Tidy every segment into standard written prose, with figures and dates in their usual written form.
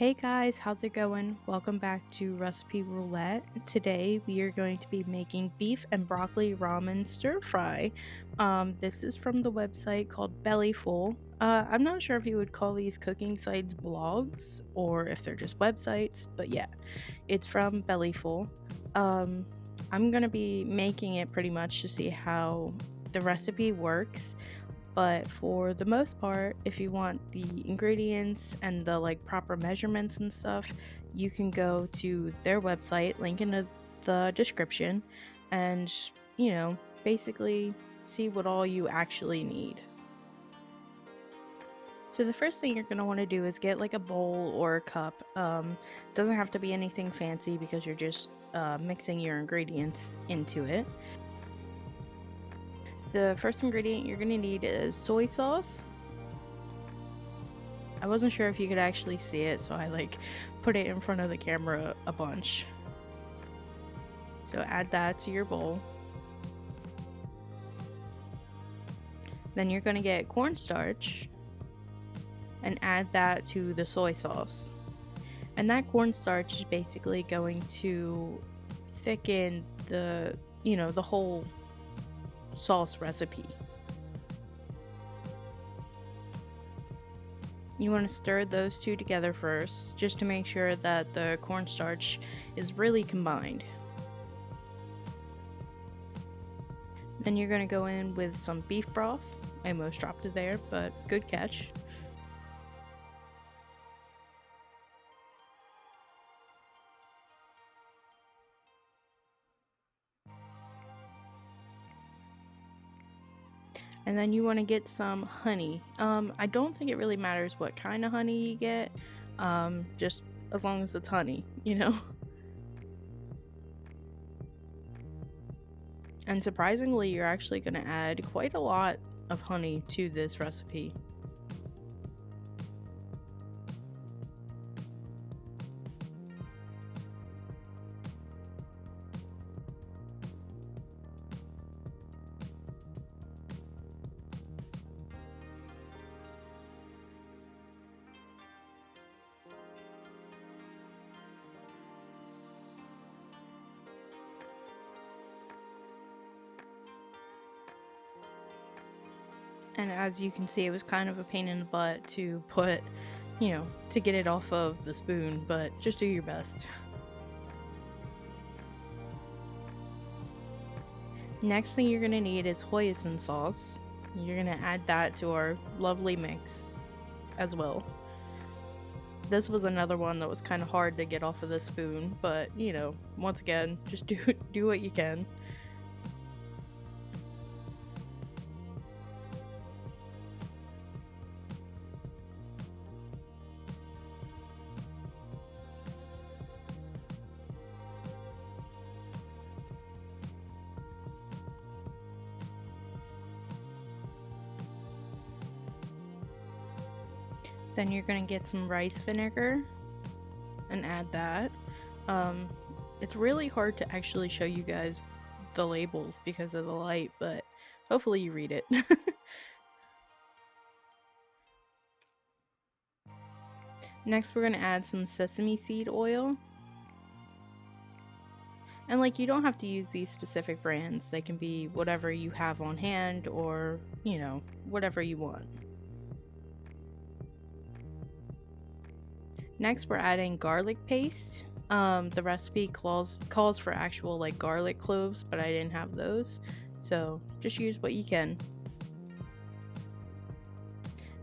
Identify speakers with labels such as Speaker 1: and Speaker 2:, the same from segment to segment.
Speaker 1: Hey guys, how's it going? Welcome back to Recipe Roulette. Today we are going to be making beef and broccoli ramen stir fry. This is from the website called Bellyful. I'm not sure if you would call these cooking sites blogs or if they're just websites, but yeah, it's from Bellyful. Um, I'm gonna be making it pretty much to see how the recipe works, but for the most part, if you want the ingredients and the proper measurements and stuff, you can go to their website, link in the description, and basically see what all you actually need. So the first thing you're going to want to do is get like a bowl or a cup. Doesn't have to be anything fancy because you're just mixing your ingredients into it. The first ingredient you're going to need is soy sauce. I wasn't sure if you could actually see it, so I put it in front of the camera a bunch. So add that to your bowl. Then you're going to get cornstarch and add that to the soy sauce. And that cornstarch is basically going to thicken the whole sauce recipe. You want to stir those two together first, just to make sure that the cornstarch is really combined. Then you're going to go in with some beef broth. I almost dropped it there, but good catch. And then you want to get some honey. I don't think it really matters what kind of honey you get, just as long as it's honey, you know? And surprisingly, you're actually going to add quite a lot of honey to this recipe. And as you can see, it was kind of a pain in the butt to put, to get it off of the spoon, but just do your best. Next thing you're going to need is hoisin sauce. You're going to add that to our lovely mix as well. This was another one that was kind of hard to get off of the spoon, but once again, just do what you can. Then you're gonna get some rice vinegar and add that. It's really hard to actually show you guys the labels because of the light, but hopefully you read it. Next, we're gonna add some sesame seed oil. And you don't have to use these specific brands. They can be whatever you have on hand or, whatever you want. Next, we're adding garlic paste. The recipe calls for actual garlic cloves, but I didn't have those, so just use what you can.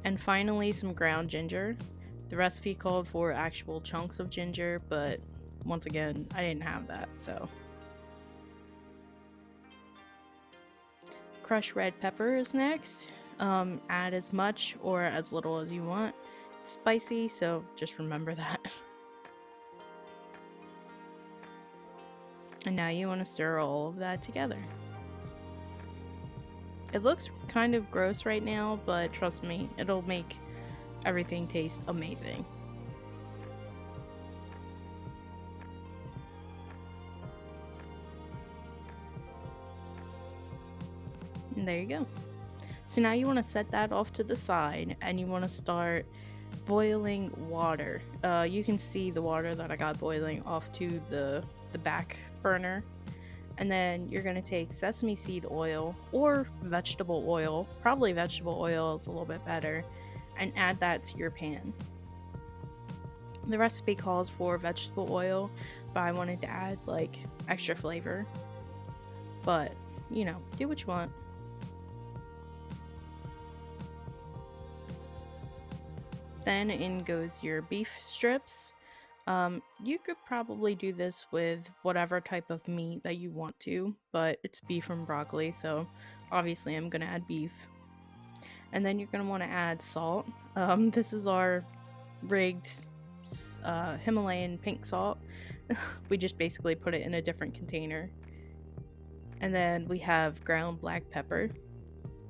Speaker 1: And finally, some ground ginger. The recipe called for actual chunks of ginger, but once again, I didn't have that, so. Crushed red pepper is next. Add as much or as little as you want. It's spicy, so just remember that. And now you want to stir all of that together. It looks kind of gross right now, but trust me, it'll make everything taste amazing. And there you go. So now you want to set that off to the side and you want to start boiling water. You can see the water that I got boiling off to the back burner. And then you're going to take sesame seed oil or vegetable oil, probably vegetable oil is a little bit better, and add that to your pan. The recipe calls for vegetable oil, but I wanted to add like extra flavor. But, you know, do what you want. Then in goes your beef strips. You could probably do this with whatever type of meat that you want to, but it's beef and broccoli, so obviously I'm gonna add beef. And then you're gonna want to add salt. This is our rigged Himalayan pink salt. We just basically put it in a different container. And then we have ground black pepper.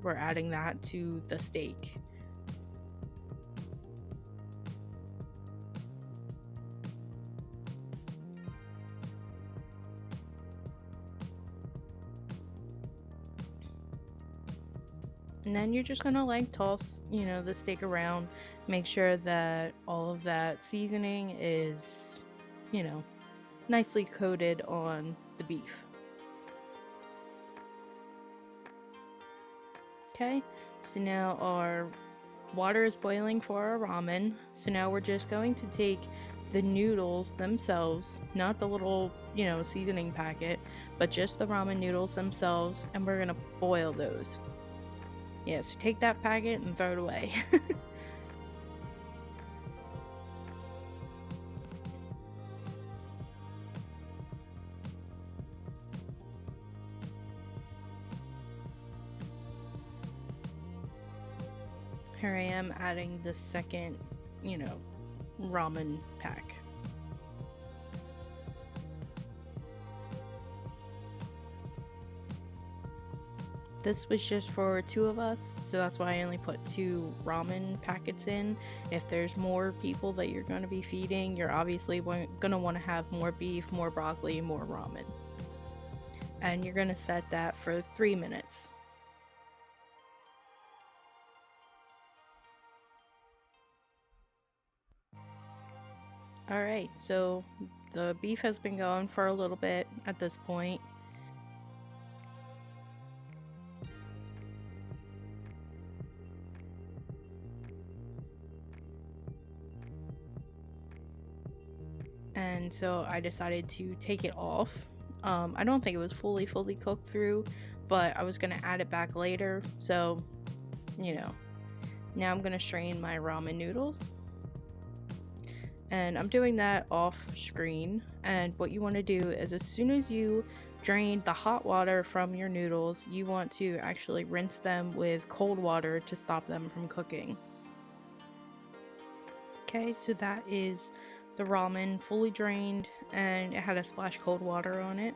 Speaker 1: We're adding that to the steak. And then you're just gonna like toss, you know, the steak around, make sure that all of that seasoning is, you know, nicely coated on the beef. Okay, so now our water is boiling for our ramen. So now we're just going to take the noodles themselves, not the little, you know, seasoning packet, but just the ramen noodles themselves, and we're gonna boil those. Yeah, so take that packet and throw it away. Here I am adding the second, you know, ramen pack. This was just for 2 of us, so that's why I only put 2 ramen packets in. If there's more people that you're going to be feeding, you're obviously going to want to have more beef, more broccoli, more ramen. And you're going to set that for 3 minutes. Alright, so the beef has been going for a little bit at this point. And so I decided to take it off. I don't think it was fully cooked through, but I was gonna add it back later. So, you know, now I'm gonna strain my ramen noodles, and I'm doing that off screen. And what you want to do is, as soon as you drain the hot water from your noodles, you want to actually rinse them with cold water to stop them from cooking. Okay, so that is the ramen fully drained, and it had a splash cold water on it.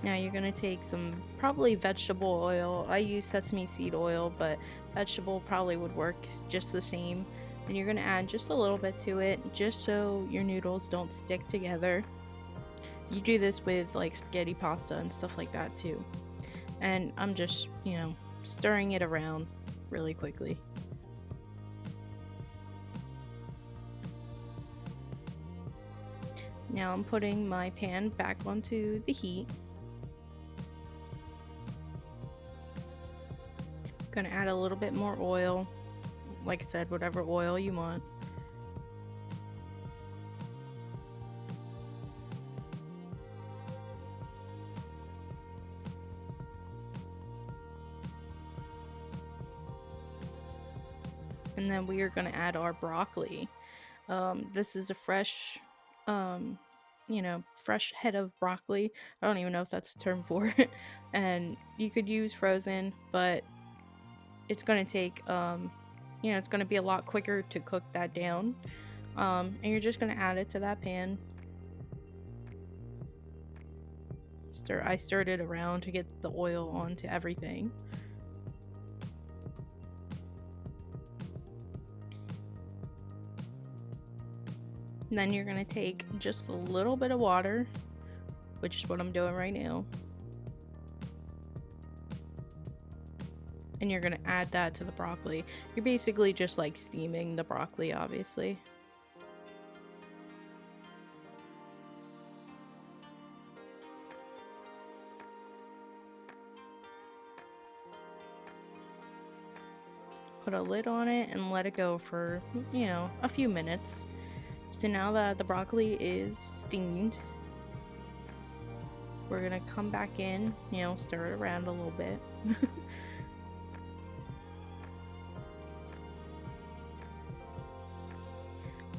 Speaker 1: Now you're going to take some probably vegetable oil. I use sesame seed oil, but vegetable probably would work just the same. And you're going to add just a little bit to it, just so your noodles don't stick together. You do this with like spaghetti pasta and stuff like that too. And I'm just, you know, stirring it around really quickly. Now I'm putting my pan back onto the heat. Gonna add a little bit more oil. Like I said, whatever oil you want. And then we are gonna add our broccoli. This is a fresh, you know, fresh head of broccoli. I don't even know if that's a term for it. And you could use frozen, but it's gonna take, you know, it's gonna be a lot quicker to cook that down. And you're just gonna add it to that pan. I stirred it around to get the oil onto everything. And then you're gonna take just a little bit of water, which is what I'm doing right now. and you're gonna add that to the broccoli. You're basically just like steaming the broccoli, obviously. Put a lid on it and let it go for, you know, a few minutes. So now that the broccoli is steamed, we're gonna come back in, you know, stir it around a little bit.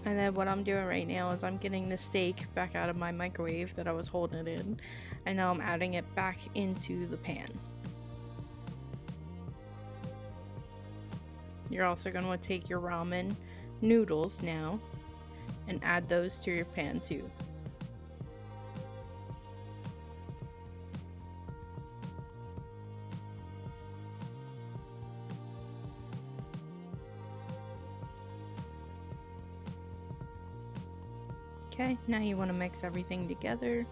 Speaker 1: And then what I'm doing right now is I'm getting the steak back out of my microwave that I was holding it in, and now I'm adding it back into the pan. You're also going to take your ramen noodles now and add those to your pan too. Okay, now you want to mix everything together.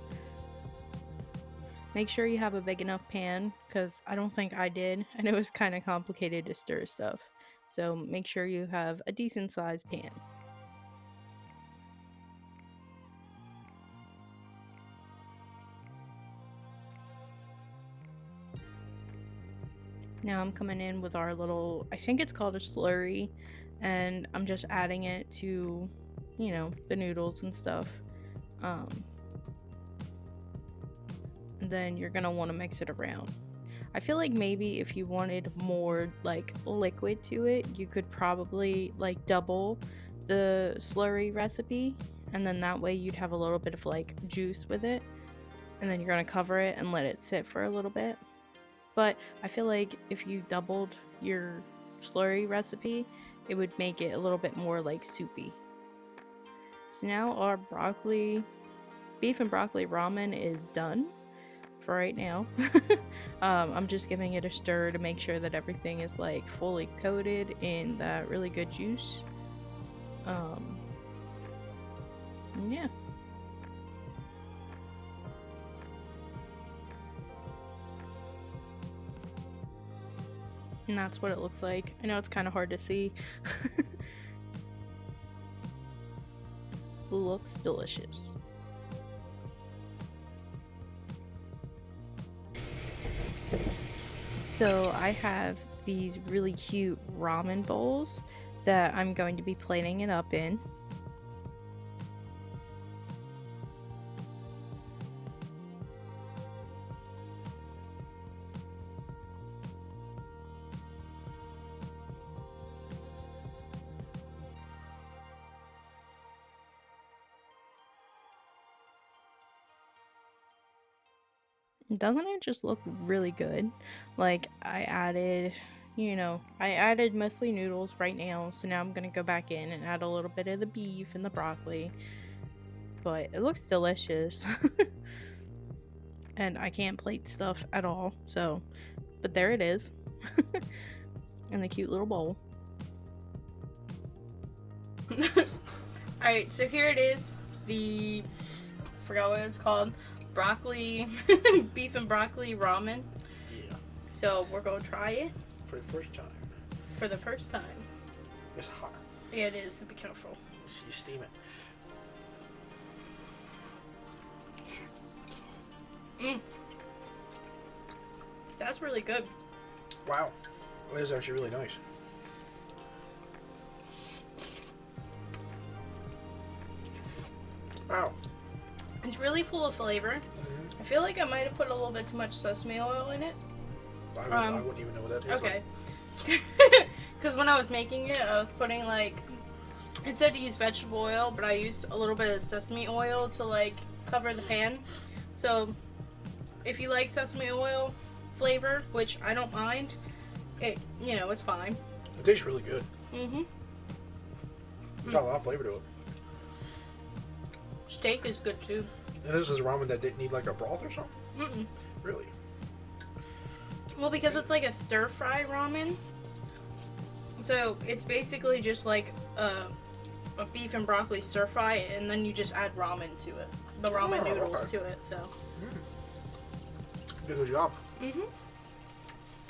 Speaker 1: Make sure you have a big enough pan, because I don't think I did, and it was kind of complicated to stir stuff. So make sure you have a decent sized pan. Now I'm coming in with our little, I think it's called a slurry, and I'm just adding it to, you know, the noodles and stuff. And then you're gonna want to mix it around. I feel like maybe if you wanted more like liquid to it, you could probably like double the slurry recipe, and then that way you'd have a little bit of like juice with it, and then you're gonna cover it and let it sit for a little bit. But I feel like if you doubled your slurry recipe, it would make it a little bit more like soupy. So now our beef and broccoli ramen is done for right now. I'm just giving it a stir to make sure that everything is like fully coated in that really good juice. Yeah. And that's what it looks like. I know it's kind of hard to see. Looks delicious. So I have these really cute ramen bowls that I'm going to be plating it up in. Doesn't it just look really good? Like I added mostly noodles right now, so now I'm gonna go back in and add a little bit of the beef and the broccoli. But it looks delicious. And I can't plate stuff at all, so, but there it is. In the cute little bowl. Alright, so here it is. Forgot what it's called. Beef and broccoli ramen.
Speaker 2: Yeah.
Speaker 1: So we're gonna try it.
Speaker 2: For the first time.
Speaker 1: For the first time.
Speaker 2: It's hot.
Speaker 1: Yeah, it is, so be careful.
Speaker 2: So you steam it.
Speaker 1: That's really good.
Speaker 2: Wow. That is actually really nice. Wow.
Speaker 1: It's really full of flavor. I feel like I might have put a little bit too much sesame oil in it.
Speaker 2: I wouldn't even know what that tastes
Speaker 1: like. Because when I was making it, I was putting like, instead to use vegetable oil, but I used a little bit of sesame oil to like cover the pan. So if you like sesame oil flavor, which I don't mind, it's fine.
Speaker 2: It tastes really good.
Speaker 1: Mm-hmm.
Speaker 2: Got a lot of flavor to it.
Speaker 1: Steak is good too.
Speaker 2: And this is a ramen that didn't need like a broth or something?
Speaker 1: Mm-mm.
Speaker 2: Really?
Speaker 1: Well, because it's like a stir-fry ramen. So it's basically just like a beef and broccoli stir-fry, and then you just add ramen to it. The ramen noodles to it, so.
Speaker 2: Did a good job.
Speaker 1: Mm-hmm.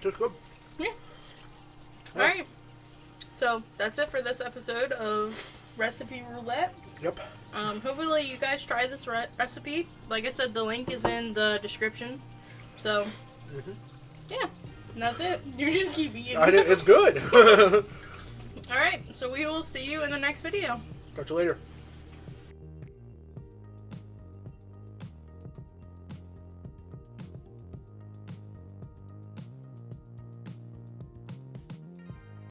Speaker 2: Just good.
Speaker 1: Yeah.
Speaker 2: Yeah.
Speaker 1: Alright. So, that's it for this episode of Recipe Roulette.
Speaker 2: Yep.
Speaker 1: Hopefully you guys try this recipe. Like I said, the link is in the description. So, yeah. And that's it. You just keep eating.
Speaker 2: It's good.
Speaker 1: Alright, so we will see you in the next video.
Speaker 2: Talk to you later.